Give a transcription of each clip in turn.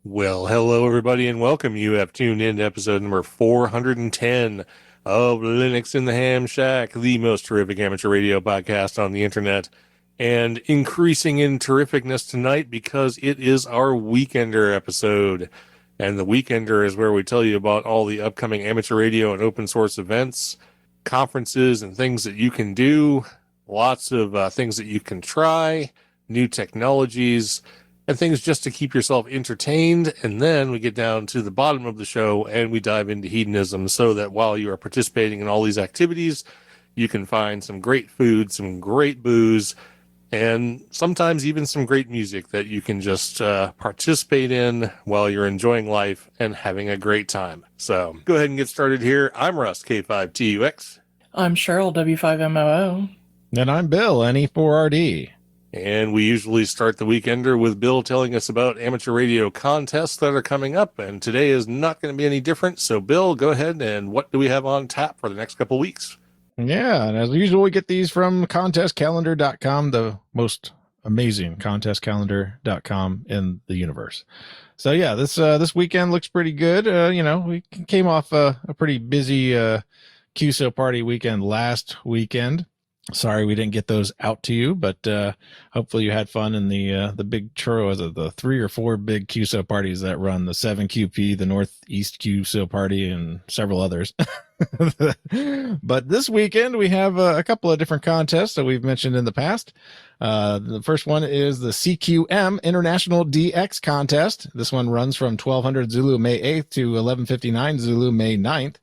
Well, hello everybody and welcome. You have tuned in to episode number 410 of Linux in the Ham Shack, the most terrific amateur radio podcast on the internet, and increasing in terrificness tonight because it is our Weekender episode. And the Weekender is where we tell you about all the upcoming amateur radio and open source events, conferences, and things that you can do, lots of things that you can try, new technologies, and things just to keep yourself entertained. And then we get down to the bottom of the show and we dive into hedonism so that while you are participating in all these activities, you can find some great food, some great booze, and sometimes even some great music that you can just participate in while you're enjoying life and having a great time. So go ahead and get started here. I'm Russ, K5TUX. I'm Cheryl, W5MOO. And I'm Bill, NE4RD. And we usually start the Weekender with Bill telling us about amateur radio contests that are coming up. And today is not going to be any different. So, Bill, go ahead. And what do we have on tap for the next couple of weeks? Yeah, and as usual, we get these from contestcalendar.com, the most amazing contestcalendar.com in the universe. So, yeah, this weekend looks pretty good. We came off a pretty busy QSO party weekend last weekend. Sorry we didn't get those out to you, but hopefully you had fun in the big churros of the 3 or 4 big QSO parties that run, the 7QP, the Northeast QSO party, and several others. But this weekend we have a couple of different contests that we've mentioned in the past. The first one is the CQM International DX Contest. This one runs from 1200 Zulu May 8th to 11:59 Zulu May 9th.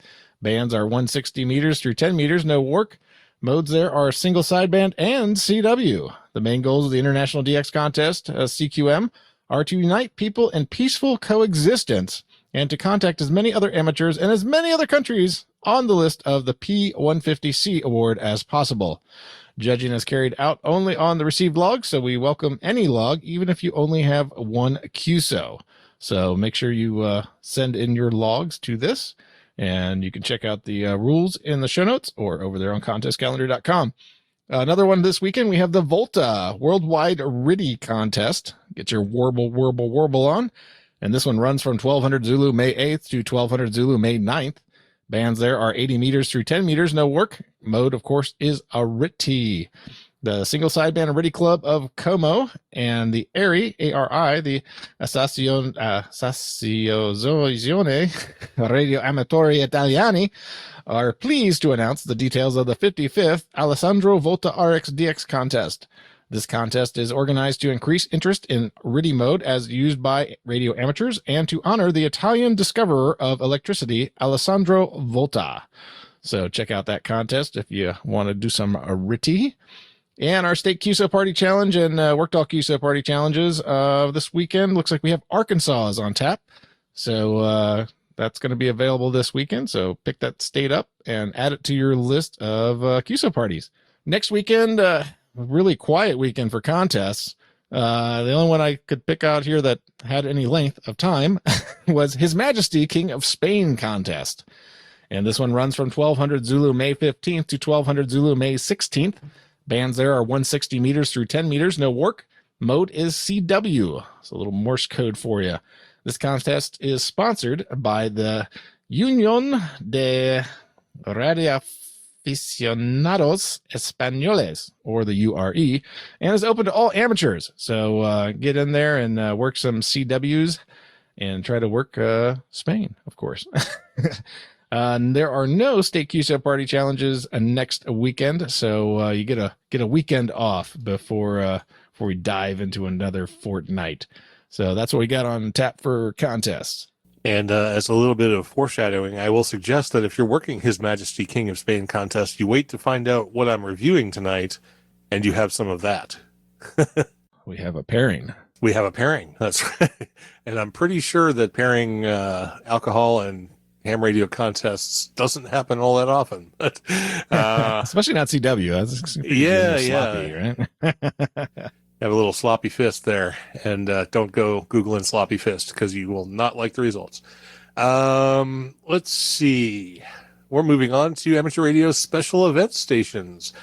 Bands are 160 meters through 10 meters, no work. Modes there are single sideband and CW. The main goals of the International DX Contest, CQM, are to unite people in peaceful coexistence and to contact as many other amateurs and as many other countries on the list of the P150C award as possible. Judging is carried out only on the received log, so we welcome any log, even if you only have one QSO. So make sure you send in your logs to this. And you can check out the rules in the show notes or over there on contestcalendar.com. Another one this weekend, we have the Volta Worldwide RIDI Contest. Get your warble, warble, warble on. And this one runs from 1200 Zulu May 8th to 1200 Zulu May 9th. Bands there are 80 meters through 10 meters, no work. Mode, of course, is a RITI. The single sideband RIDI Club of Como and the ARI, A-R-I, the Associazione Radio Amatori Italiani, are pleased to announce the details of the 55th Alessandro Volta RX DX contest. This contest is organized to increase interest in RIDI mode as used by radio amateurs and to honor the Italian discoverer of electricity, Alessandro Volta. So check out that contest if you want to do some RITI. And our state QSO party challenge and Worktalk QSO party challenges this weekend. Looks like we have Arkansas is on tap. So that's going to be available this weekend. So pick that state up and add it to your list of QSO parties. Next weekend, really quiet weekend for contests. The only one I could pick out here that had any length of time was His Majesty King of Spain contest. And this one runs from 1200 Zulu May 15th to 1200 Zulu May 16th. Bands there are 160 meters through 10 meters, no work. Mode is CW. It's a little Morse code for you. This contest is sponsored by the Unión de Radioaficionados Españoles, or the URE, and is open to all amateurs. So get in there and work some CWs and try to work Spain, of course. There are no state QSO party challenges next weekend, so you get a weekend off before we dive into another fortnight. So that's what we got on tap for contests. And as a little bit of foreshadowing, I will suggest that if you're working His Majesty King of Spain contest, you wait to find out what I'm reviewing tonight, and you have some of that. We have a pairing. We have a pairing. That's right. And I'm pretty sure that pairing alcohol and ham radio contests doesn't happen all that often. Especially not CW. That's sloppy, right? Have a little sloppy fist there, and don't go Googling sloppy fist because you will not like the results. Let's see. We're moving on to amateur radio special event stations.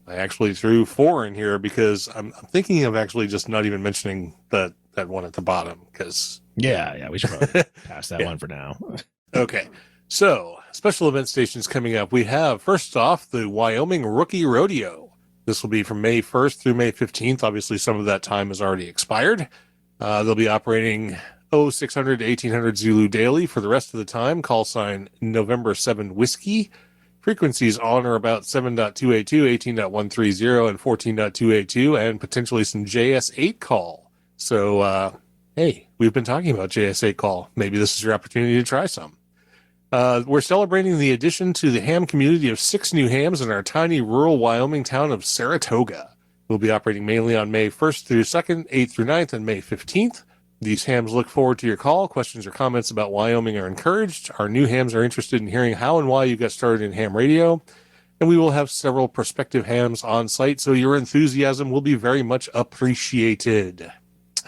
I actually threw 4 in here because I'm thinking of actually just not even mentioning that that one at the bottom because Yeah, we should probably pass that one for now. Okay. So, special event stations coming up. We have, first off, the Wyoming Rookie Rodeo. This will be from May 1st through May 15th. Obviously, some of that time has already expired. They'll be operating 0600 to 1800 Zulu daily for the rest of the time. Call sign November 7 Whiskey. Frequencies on or about 7.282, 18.130, and 14.282, and potentially some JS8 call. So, hey, we've been talking about JS8 call. Maybe this is your opportunity to try some. We're celebrating the addition to the ham community of 6 new hams in our tiny rural Wyoming town of Saratoga. We'll be operating mainly on May 1st through 2nd, 8th through 9th, and May 15th. These hams look forward to your call. Questions or comments about Wyoming are encouraged. Our new hams are interested in hearing how and why you got started in ham radio. And we will have several prospective hams on site, so your enthusiasm will be very much appreciated.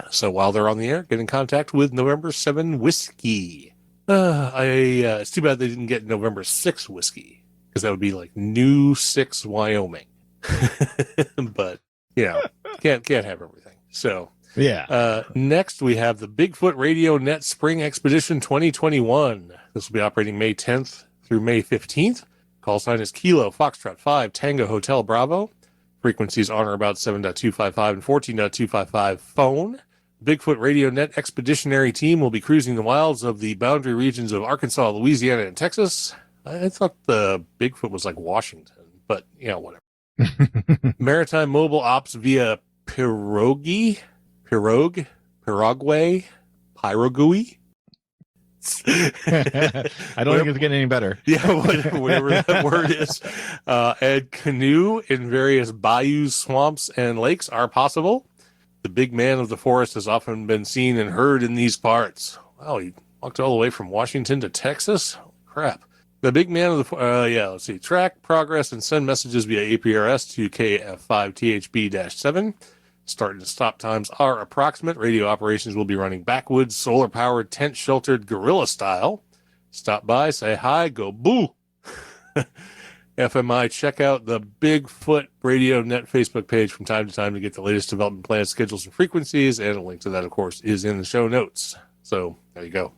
So while they're on the air, get in contact with November 7 Whiskey. It's too bad they didn't get November 6 Whiskey, because that would be like New 6 Wyoming. But, can't have everything. So, next we have the Bigfoot Radio Net Spring Expedition 2021. This will be operating May 10th through May 15th. Call sign is Kilo Foxtrot 5 Tango Hotel Bravo. Frequencies on or about 7.255 and 14.255 phone. Bigfoot Radio Net Expeditionary Team will be cruising the wilds of the boundary regions of Arkansas, Louisiana, and Texas. I thought the Bigfoot was like Washington, but whatever. Maritime mobile ops via Pirogui. I don't think it's getting any better. Yeah, whatever that word is. And canoe in various bayous, swamps, and lakes are possible. The big man of the forest has often been seen and heard in these parts. Wow, he walked all the way from Washington to Texas? Holy crap. The big man of the let's see. Track, progress, and send messages via APRS to KF5THB-7. Start and stop times are approximate. Radio operations will be running backwoods, solar-powered, tent-sheltered, guerrilla style. Stop by, say hi, go boo. FMI, check out the Bigfoot Radio Net Facebook page from time to time to get the latest development plans, schedules, and frequencies, and a link to that, of course, is in the show notes. So, there you go.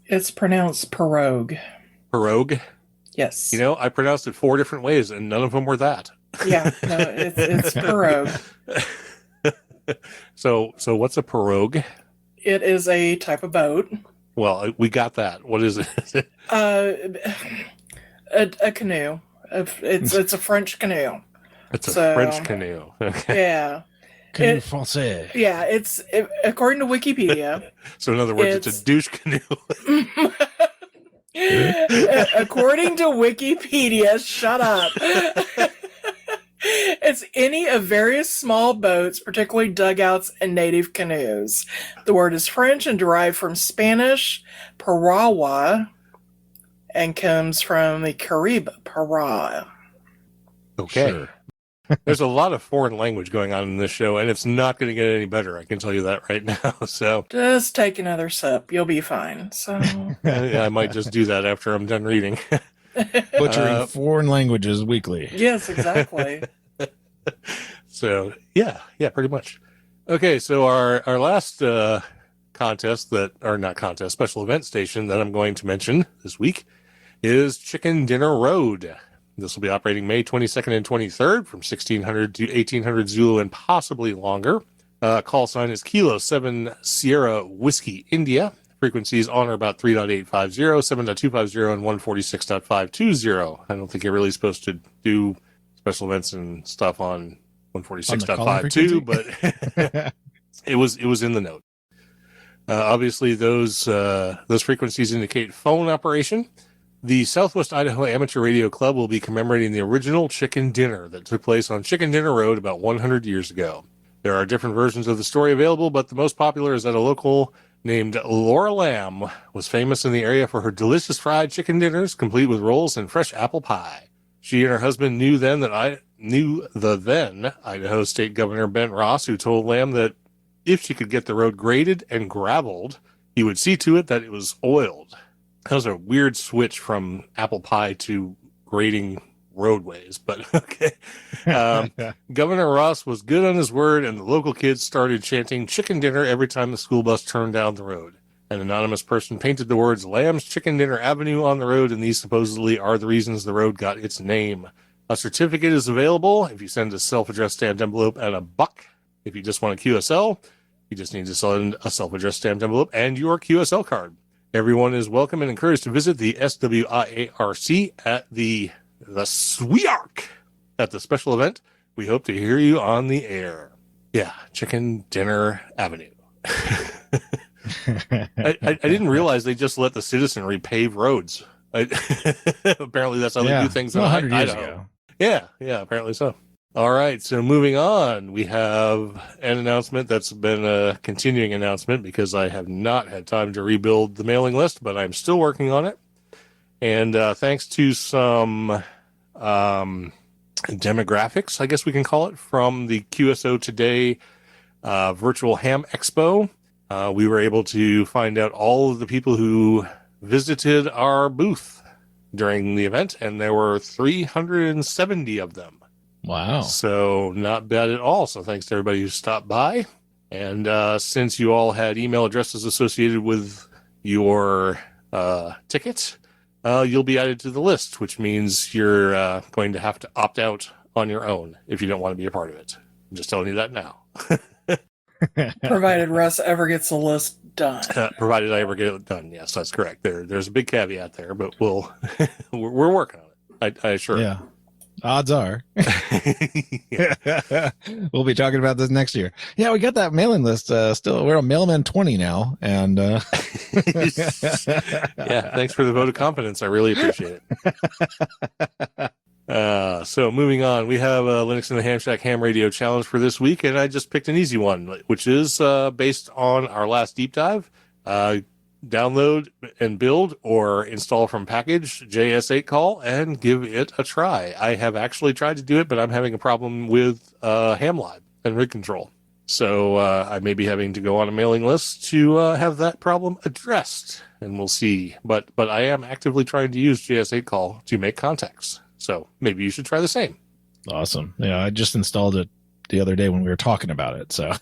It's pronounced pirogue. Pirogue? Yes. I pronounced it 4 different ways, and none of them were that. Yeah, no, it's pirogue. So what's a pirogue? It is a type of boat. Well, we got that. What is it? A canoe. It's a French canoe. It's a French canoe. Okay. Yeah. Canoe français. Yeah, according to Wikipedia. So in other words, it's a douche canoe. According to Wikipedia, shut up. It's any of various small boats, particularly dugouts and native canoes. The word is French and derived from Spanish parawa and comes from the Carib para. Okay. Sure. There's a lot of foreign language going on in this show, and it's not going to get any better. I can tell you that right now. So just take another sip. You'll be fine. So I might just do that after I'm done reading. Butchering foreign languages weekly. Yes, exactly. So, yeah, pretty much. Okay, so our last special event station that I'm going to mention this week is Chicken Dinner Road. This will be operating May 22nd and 23rd from 1600 to 1800 Zulu and possibly longer. Call sign is Kilo 7 Sierra Whiskey India. Frequencies on or about 3.850, 7.250, and 146.520. I don't think you're really supposed to do special events and stuff on 146.52, but it was in the note. Obviously, those frequencies indicate phone operation. The Southwest Idaho Amateur Radio Club will be commemorating the original chicken dinner that took place on Chicken Dinner Road about 100 years ago. There are different versions of the story available, but the most popular is that a local named Laura Lamb was famous in the area for her delicious fried chicken dinners, complete with rolls and fresh apple pie. She and her husband knew the then Idaho State Governor Ben Ross, who told Lamb that if she could get the road graded and graveled, he would see to it that it was oiled. That was a weird switch from apple pie to grading roadways, but okay. Governor Ross was good on his word, and the local kids started chanting chicken dinner every time the school bus turned down the road. An anonymous person painted the words Lamb's Chicken Dinner Avenue on the road, and these supposedly are the reasons the road got its name. A certificate is available if you send a self-addressed stamped envelope and $1. If you just want a QSL, you just need to send a self-addressed stamped envelope and your QSL card. Everyone is welcome and encouraged to visit the SWIARC at the SWIARC at the special event. We hope to hear you on the air. Yeah, Chicken Dinner Avenue. I didn't realize they just let the citizenry pave roads. Apparently that's how they do things in 100 years Idaho. ago. Yeah, apparently so. All right, so moving on, we have an announcement that's been a continuing announcement because I have not had time to rebuild the mailing list, but I'm still working on it. And thanks to some demographics, I guess we can call it, from the QSO Today virtual ham expo, we were able to find out all of the people who visited our booth during the event, and there were 370 of them. Wow. So not bad at all. So thanks to everybody who stopped by. And since you all had email addresses associated with your ticket, you'll be added to the list, which means you're going to have to opt out on your own if you don't want to be a part of it. I'm just telling you that now. Provided Russ ever gets the list done. Provided I ever get it done. Yes, that's correct. There's a big caveat there, but we're working on it. I assure you. Yeah. Odds are. Yeah. We'll be talking about this next year. Yeah, we got that mailing list. Still, we're on Mailman 20 now. And Yeah, thanks for the vote of confidence. I really appreciate it. So moving on, we have a Linux in the Ham Shack Ham Radio Challenge for this week, and I just picked an easy one, which is based on our last deep dive. Download and build or install from package JS8 call and give it a try. I have actually tried to do it, but I'm having a problem with HamLib and rig control. So I may be having to go on a mailing list to have that problem addressed, and we'll see. But I am actively trying to use JS8 call to make contacts. So maybe you should try the same. Awesome. Yeah, I just installed it the other day when we were talking about it. So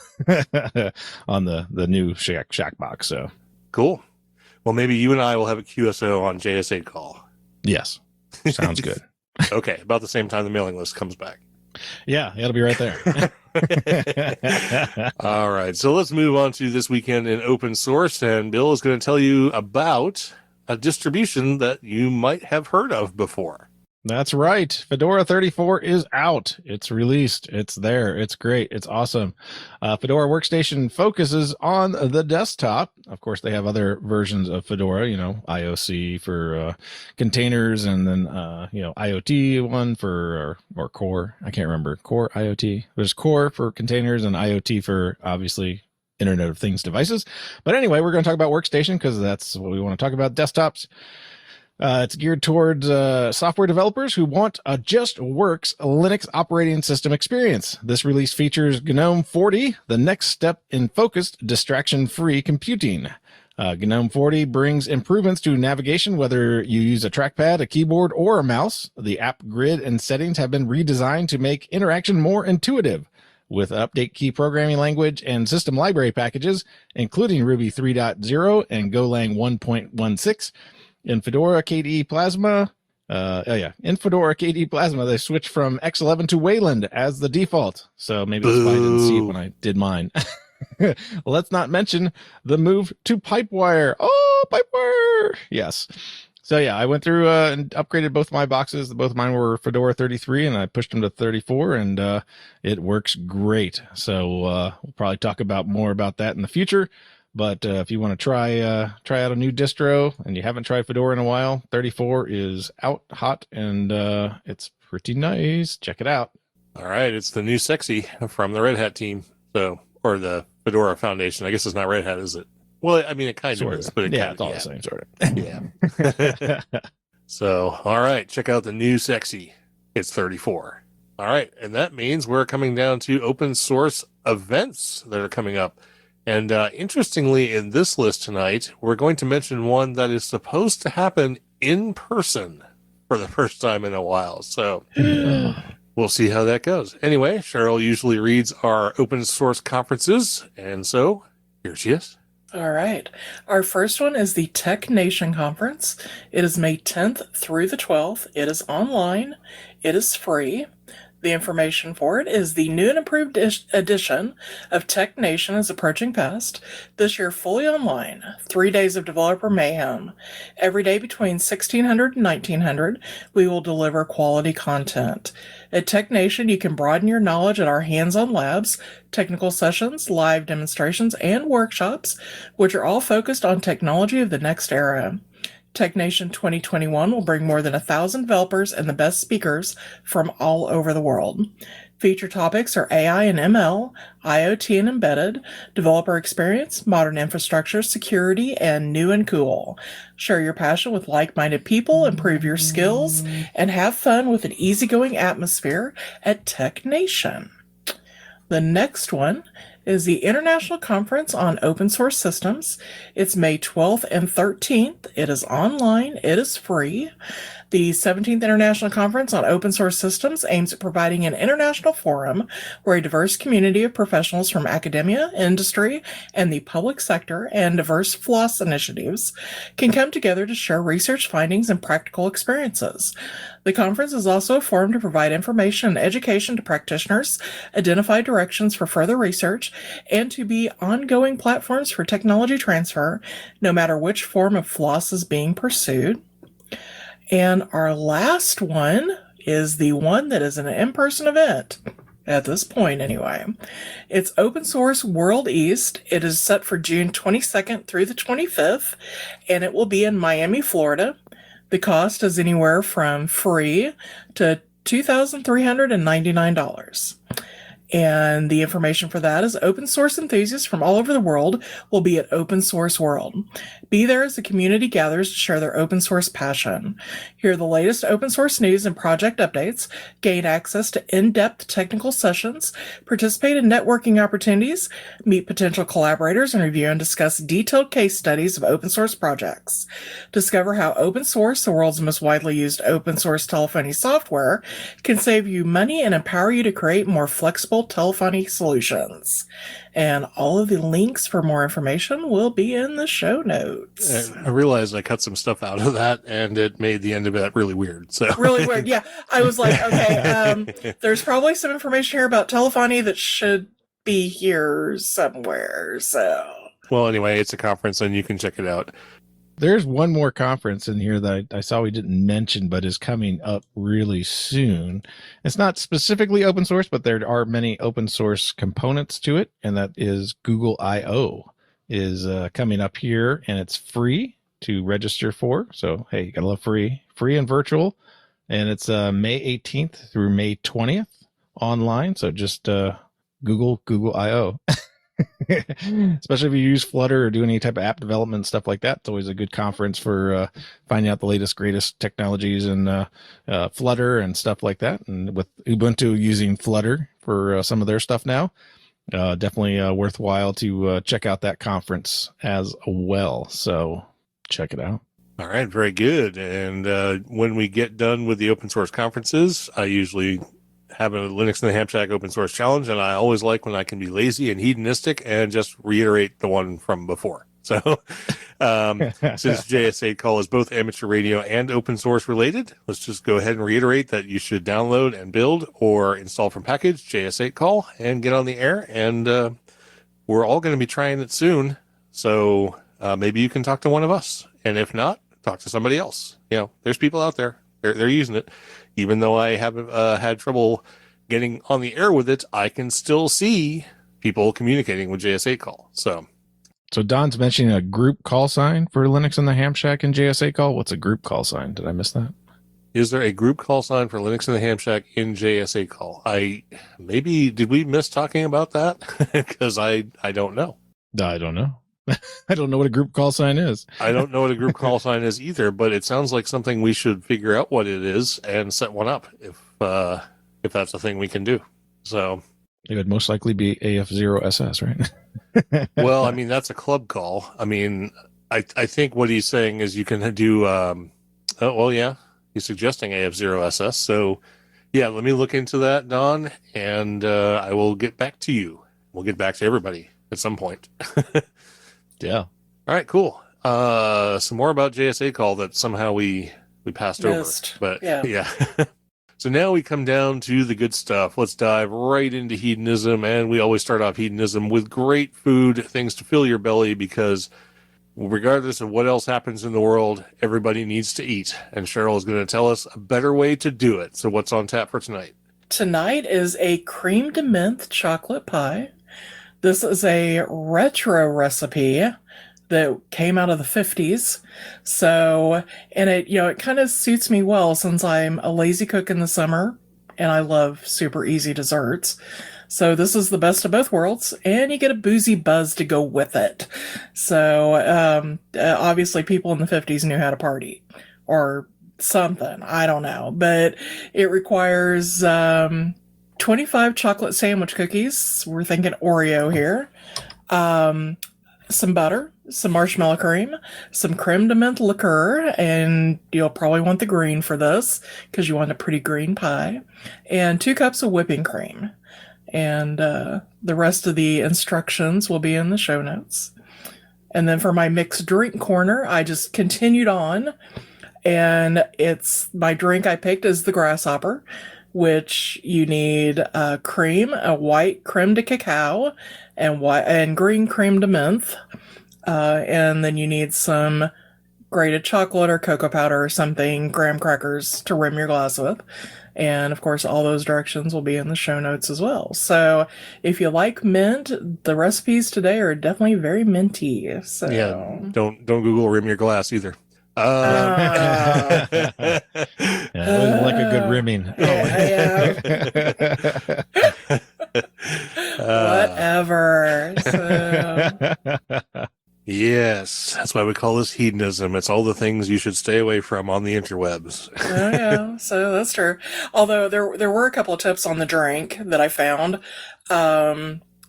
on the new Shack box. So Cool. Well, maybe you and I will have a QSO on JS8 call. yes, sounds good. Okay, about the same time the mailing list comes back. Yeah, it'll be right there. All right, so let's move on to this weekend in open source, and Bill is going to tell you about a distribution that you might have heard of before. That's right. Fedora 34 is out. It's released. It's there. It's great. It's awesome. Fedora Workstation focuses on the desktop. Of course, they have other versions of Fedora, IOC for containers, and then, IoT one for, or Core. I can't remember. Core IoT. There's Core for containers and IoT for, obviously, Internet of Things devices. But anyway, we're going to talk about Workstation because that's what we want to talk about, desktops. It's geared towards software developers who want a just works Linux operating system experience. This release features GNOME 40, the next step in focused, distraction-free computing. GNOME 40 brings improvements to navigation, whether you use a trackpad, a keyboard, or a mouse. The app grid and settings have been redesigned to make interaction more intuitive. With update key programming language and system library packages, including Ruby 3.0 and Golang 1.16, in Fedora KDE Plasma, they switched from X11 to Wayland as the default. So maybe that's why I didn't see it when I did mine. Let's not mention the move to Pipewire. Oh, Pipewire! Yes. So yeah, I went through and upgraded both my boxes. Both of mine were Fedora 33, and I pushed them to 34, and it works great. So we'll probably talk about more about that in the future. But if you want to try out a new distro and you haven't tried Fedora in a while, 34 is out hot, and it's pretty nice. Check it out. All right, it's the new sexy from the Red Hat team, or the Fedora Foundation. I guess it's not Red Hat, is it? Well, I mean, it kind of is, but it's all the same sort of. Yeah. So, all right, check out the new sexy. It's 34. All right, and that means we're coming down to open source events that are coming up. And interestingly, in this list tonight, we're going to mention one that is supposed to happen in person for the first time in a while. So we'll see how that goes. Anyway, Cheryl usually reads our open source conferences, and so here she is. All right. Our first one is the Tech Nation Conference. It is May 10th through the 12th. It is online. It is free. The information for it is the new and improved edition of Tech Nation is approaching fast. This year, fully online. 3 days of developer mayhem. Every day between 1600 and 1900, we will deliver quality content. At Tech Nation, you can broaden your knowledge at our hands-on labs, technical sessions, live demonstrations, and workshops, which are all focused on technology of the next era. Tech Nation 2021 will bring more than 1,000 developers and the best speakers from all over the world. Feature topics are AI and ML, IoT and embedded, developer experience, modern infrastructure, security, and new and cool. Share your passion with like-minded people, improve your skills, and have fun with an easygoing atmosphere at Tech Nation. The next one is the International Conference on Open Source Systems. It's May 12th and 13th. It is online. It is free. The 17th International Conference on Open Source Systems aims at providing an international forum where a diverse community of professionals from academia, industry, and the public sector and diverse FLOSS initiatives can come together to share research findings and practical experiences. The conference is also a forum to provide information and education to practitioners, identify directions for further research, and to be ongoing platforms for technology transfer, no matter which form of FLOSS is being pursued. And our last one is the one that is an in-person event, at this point anyway. It's Open Source World East. It is set for June 22nd through the 25th, and it will be in Miami, Florida. The cost is anywhere from free to $2,399. And the information for that is open source enthusiasts from all over the world will be at Open Source World. Be there as the community gathers to share their open source passion. Hear the latest open source news and project updates, gain access to in-depth technical sessions, participate in networking opportunities, meet potential collaborators, and review and discuss detailed case studies of open source projects. Discover how open source, the world's most widely used open source telephony software, can save you money and empower you to create more flexible telephony solutions. And all of the links for more information will be in the show notes. And I realized I cut some stuff out of that, and it made the end of it really weird. So really weird. Yeah, I was like, okay, there's probably some information here about telephony that should be here somewhere. So, well, anyway, it's a conference, and you can check it out. There's one more conference in here that I saw we didn't mention, but is coming up really soon. It's not specifically open source, but there are many open source components to it, and that is Google I/O is coming up here, and it's free to register for. So, hey, you gotta love free and virtual, and it's May 18th through May 20th online. So just Google I/O. Especially if you use Flutter or do any type of app development, stuff like that. It's always a good conference for finding out the latest, greatest technologies in Flutter and stuff like that. And with Ubuntu using Flutter for some of their stuff now, definitely worthwhile to check out that conference as well. So check it out. All right, very good. And when we get done with the open source conferences, I usually have a Linux in the Ham Shack open source challenge, and I always like when I can be lazy and hedonistic and just reiterate the one from before. So since JS8 Call is both amateur radio and open source related, let's just go ahead and reiterate that you should download and build or install from package JS8 Call and get on the air. And we're all going to be trying it soon. So maybe you can talk to one of us. And if not, talk to somebody else. You know, there's people out there. They're using it. Even though I haven't had trouble getting on the air with it, I can still see people communicating with JS8 Call. So Don's mentioning a group call sign for Linux in the Ham Shack and JS8 Call. What's a group call sign? Did I miss that? Is there a group call sign for Linux in the Ham Shack in JS8 Call? Did we miss talking about that? Because I don't know. I don't know. I don't know what a group call sign is. I don't know what a group call sign is either, but it sounds like something we should figure out what it is and set one up if that's a thing we can do. So it would most likely be AF0SS, right? Well, I mean, that's a club call. I mean, I think what he's saying is you can do, yeah, He's suggesting AF0SS. So, yeah, let me look into that, Don, and I will get back to you. We'll get back to everybody at some point. Yeah. All right, cool. Some more about JSA call that somehow we passed Missed. over. But Yeah. So now we come down to the good stuff. Let's dive right into hedonism. And we always start off hedonism with great food, things to fill your belly, because regardless of what else happens in the world, everybody needs to eat. And Cheryl is going to tell us a better way to do it. So what's on tap for tonight? Tonight is a cream de menthe chocolate pie. This is a retro recipe that came out of the 50s. So, and it kind of suits me well since I'm a lazy cook in the summer and I love super easy desserts. So this is the best of both worlds, and you get a boozy buzz to go with it. So, obviously people in the 50s knew how to party or something. I don't know, but it requires, 25 chocolate sandwich cookies. We're thinking Oreo here. Some butter, some marshmallow cream, some creme de menthe liqueur, and you'll probably want the green for this because you want a pretty green pie, and 2 cups of whipping cream. And the rest of the instructions will be in the show notes. And then for my mixed drink corner, I just continued on, and it's my drink I picked is the grasshopper, which you need cream, a white creme de cacao, and green creme de menthe. And then you need some grated chocolate or cocoa powder or something, graham crackers to rim your glass with. And of course, all those directions will be in the show notes as well. So if you like mint, the recipes today are definitely very minty. So Yeah, don't Google rim your glass either. Yeah, like a good rimming. Whatever. So. Yes, that's why we call this hedonism. It's all the things you should stay away from on the interwebs. Oh yeah, so that's true. Although there were a couple of tips on the drink that I found.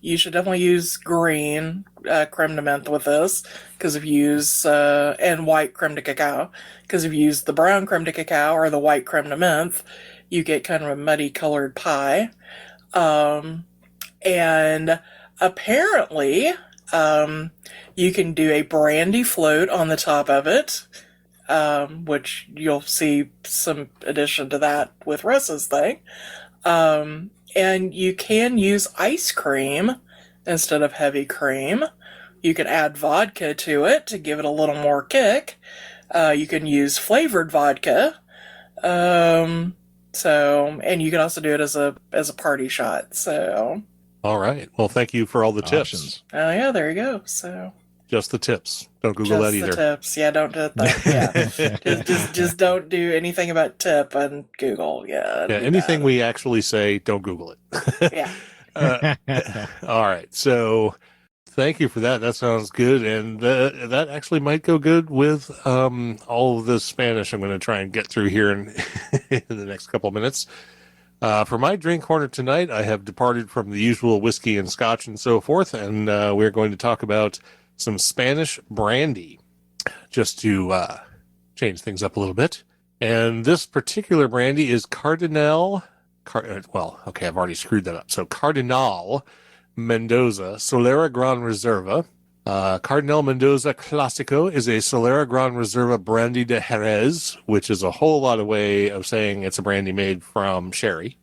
You should definitely use green creme de menthe with this, because if you use and white creme de cacao, because if you use the brown creme de cacao or the white creme de menthe, you get kind of a muddy colored pie. And apparently, you can do a brandy float on the top of it, which you'll see some addition to that with Russ's thing. And you can use ice cream instead of heavy cream. You can add vodka to it to give it a little more kick. You can use flavored vodka. And you can also do it as a party shot. So. All right. Well, thank you for all the tips. Options. Oh yeah, there you go. So. Just the tips. Don't Google that either. Just the tips. Yeah, don't do that. Yeah. just don't do anything about tip on Google. Yeah. Anything we actually say, don't Google it. Yeah. All right. So thank you for that. That sounds good. And that actually might go good with all of the Spanish I'm going to try and get through here in the next couple of minutes. For my drink corner tonight, I have departed from the usual whiskey and scotch and so forth, and we're going to talk about some Spanish brandy, just to change things up a little bit. And this particular brandy is I've already screwed that up. So Cardinal Mendoza Solera Gran Reserva. Cardinal Mendoza Clásico is a Solera Gran Reserva brandy de Jerez, which is a whole lot of way of saying it's a brandy made from sherry.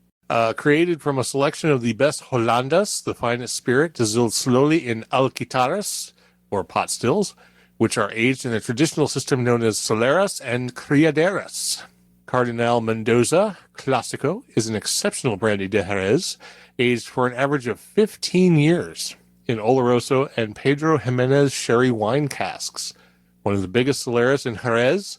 Created from a selection of the best Hollandas, the finest spirit, distilled slowly in alquitaras, or pot stills, which are aged in a traditional system known as soleras and criaderas. Cardinal Mendoza Clásico is an exceptional brandy de Jerez, aged for an average of 15 years in Oloroso and Pedro Jimenez sherry wine casks. One of the biggest Soleras in Jerez.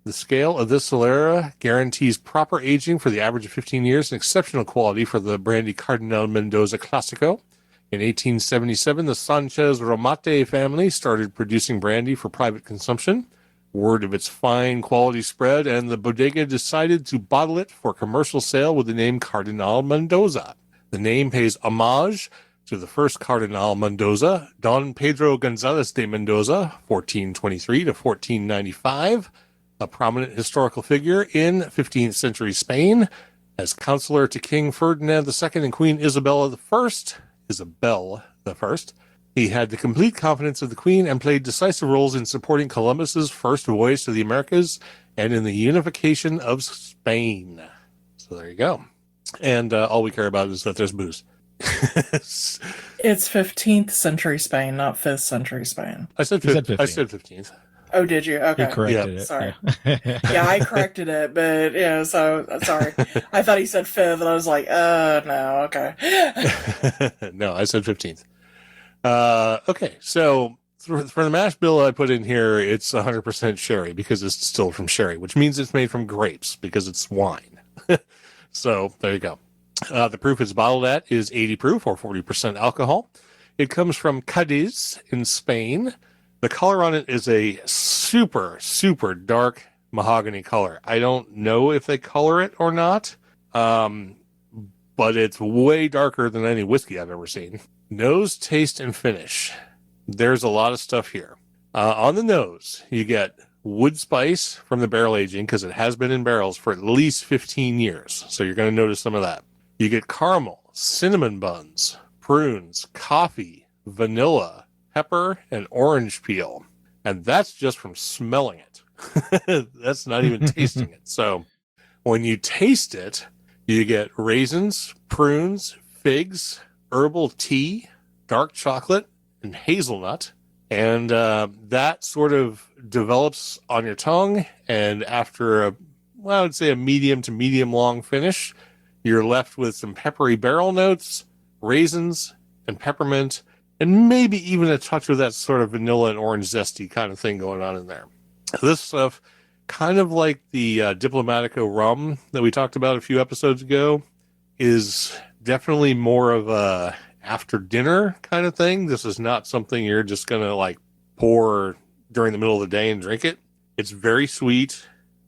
The scale of this Solera guarantees proper aging for the average of 15 years and exceptional quality for the brandy Cardinal Mendoza Clásico. In 1877, the Sanchez Romate family started producing brandy for private consumption. Word of its fine quality spread, and the bodega decided to bottle it for commercial sale with the name Cardinal Mendoza. The name pays homage to the first Cardinal Mendoza, Don Pedro Gonzalez de Mendoza, 1423 to 1495, a prominent historical figure in 15th century Spain. As counselor to King Ferdinand II and Queen Isabella I, he had the complete confidence of the Queen and played decisive roles in supporting Columbus's first voyage to the Americas and in the unification of Spain. So there you go. And all we care about is that there's booze. It's 15th century Spain, not 5th century Spain. I said 15th. Oh, did you? Okay. He corrected it. Sorry. Yeah. Yeah, I corrected it, but yeah, so sorry. I thought he said 5th, and I was like, no, okay. No, I said 15th. Okay, so for the mash bill I put in here, it's 100% sherry because it's distilled from sherry, which means it's made from grapes because it's wine. So there you go. The proof it's bottled at is 80 proof or 40% alcohol. It comes from Cadiz in Spain. The color on it is a super, super dark mahogany color. I don't know if they color it or not, but it's way darker than any whiskey I've ever seen. Nose, taste, and finish. There's a lot of stuff here. On the nose, you get wood spice from the barrel aging because it has been in barrels for at least 15 years. So you're going to notice some of that. You get caramel, cinnamon buns, prunes, coffee, vanilla, pepper, and orange peel. And that's just from smelling it. That's not even tasting it. So when you taste it, you get raisins, prunes, figs, herbal tea, dark chocolate, and hazelnut. And that sort of develops on your tongue. And after I would say a medium to medium long finish, you're left with some peppery barrel notes, raisins, and peppermint, and maybe even a touch of that sort of vanilla and orange zesty kind of thing going on in there. This stuff, kind of like the Diplomatico rum that we talked about a few episodes ago, is definitely more of a after dinner kind of thing. This is not something you're just going to like pour during the middle of the day and drink it. It's very sweet,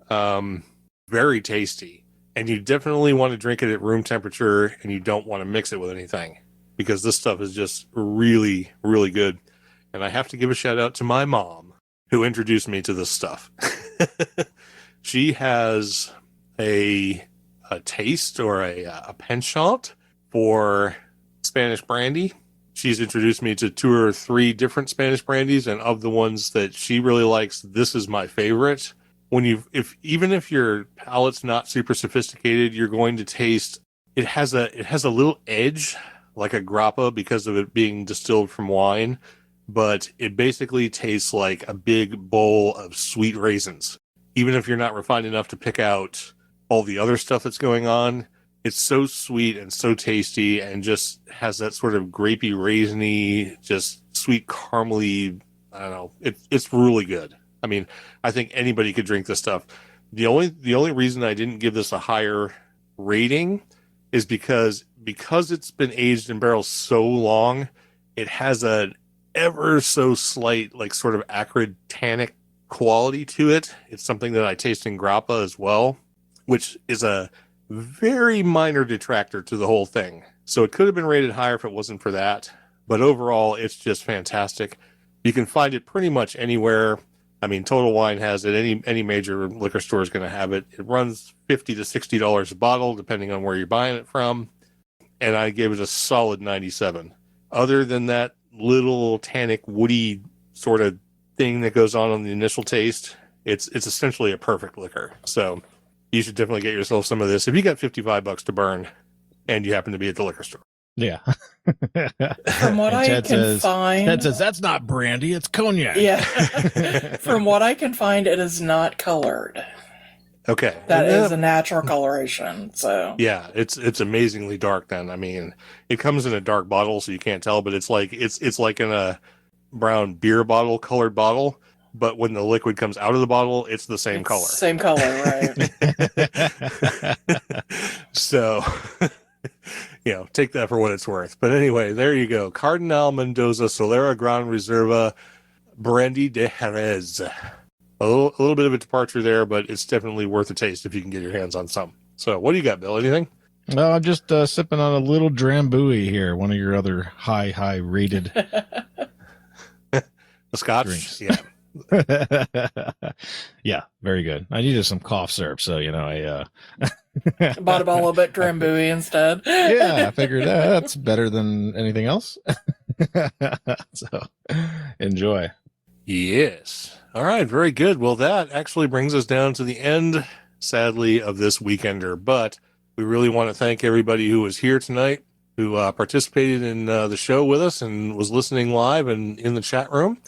very tasty, and you definitely want to drink it at room temperature, and you don't want to mix it with anything, because this stuff is just really, really good. And I have to give a shout out to my mom who introduced me to this stuff. She has a taste or a penchant for Spanish brandy. She's introduced me to 2 or 3 different Spanish brandies, and of the ones that she really likes, this is my favorite. Even if your palate's not super sophisticated, you're going to taste it has a little edge like a grappa because of it being distilled from wine, but it basically tastes like a big bowl of sweet raisins. Even if you're not refined enough to pick out all the other stuff that's going on, it's so sweet and so tasty and just has that sort of grapey, raisiny, just sweet caramely, I don't know. It's really good. I mean, I think anybody could drink this stuff. The only reason I didn't give this a higher rating is because it's been aged in barrels so long, it has an ever so slight, like sort of acrid tannic quality to it. It's something that I taste in grappa as well, which is a very minor detractor to the whole thing. So it could have been rated higher if it wasn't for that. But overall, it's just fantastic. You can find it pretty much anywhere. I mean, Total Wine has it. Any major liquor store is going to have it. It runs $50 to $60 a bottle, depending on where you're buying it from. And I gave it a solid 97. Other than that little tannic, woody sort of thing that goes on the initial taste, it's essentially a perfect liquor. So you should definitely get yourself some of this if you got $55 to burn and you happen to be at the liquor store. Yeah. From what I can find, Ted says that's not brandy, it's cognac. Yeah. From what I can find, it is not colored. Okay. That is a natural coloration. So yeah, it's amazingly dark then. I mean, it comes in a dark bottle so you can't tell, but it's like in a brown beer bottle, colored bottle. But when the liquid comes out of the bottle, it's the same color. Same color, right? So, take that for what it's worth. But anyway, there you go. Cardinal Mendoza Solera Gran Reserva Brandy de Jerez. A little bit of a departure there, but it's definitely worth a taste if you can get your hands on some. So what do you got, Bill? Anything? No, I'm just sipping on a little Drambuie here, one of your other high rated the Scotch? drinks. Yeah. Yeah, very good. I needed some cough syrup, so I Bought a bottle of Bit Drambuie instead. yeah, I figured that's better than anything else. So enjoy. Yes. All right. Very good. Well, that actually brings us down to the end, sadly, of this Weekender. But we really want to thank everybody who was here tonight, who participated in the show with us and was listening live and in the chat room.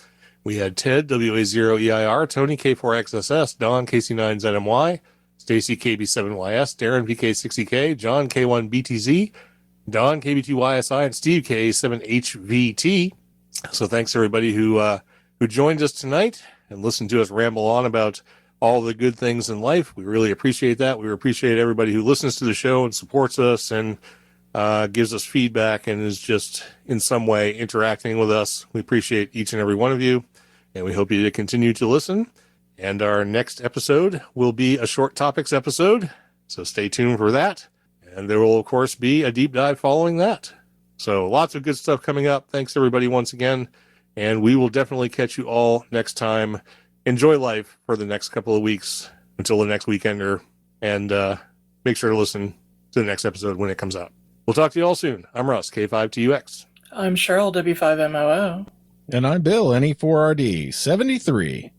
We had Ted, WA0EIR, Tony, K4XSS, Don, KC9ZMY, Stacy, KB7YS, Darren, VK60K, John, K1BTZ, Don, KB2YSI, and Steve, K7HVT. So thanks everybody who joined us tonight and listened to us ramble on about all the good things in life. We really appreciate that. We appreciate everybody who listens to the show and supports us and gives us feedback and is just in some way interacting with us. We appreciate each and every one of you, and we hope you to continue to listen. And our next episode will be a short topics episode, so stay tuned for that. And there will, of course, be a deep dive following that. So lots of good stuff coming up. Thanks, everybody, once again. And we will definitely catch you all next time. Enjoy life for the next couple of weeks until the next Weekender. And make sure to listen to the next episode when it comes out. We'll talk to you all soon. I'm Russ, K5TUX. I'm Cheryl, W5MOO. And I'm Bill, NE4RD 73.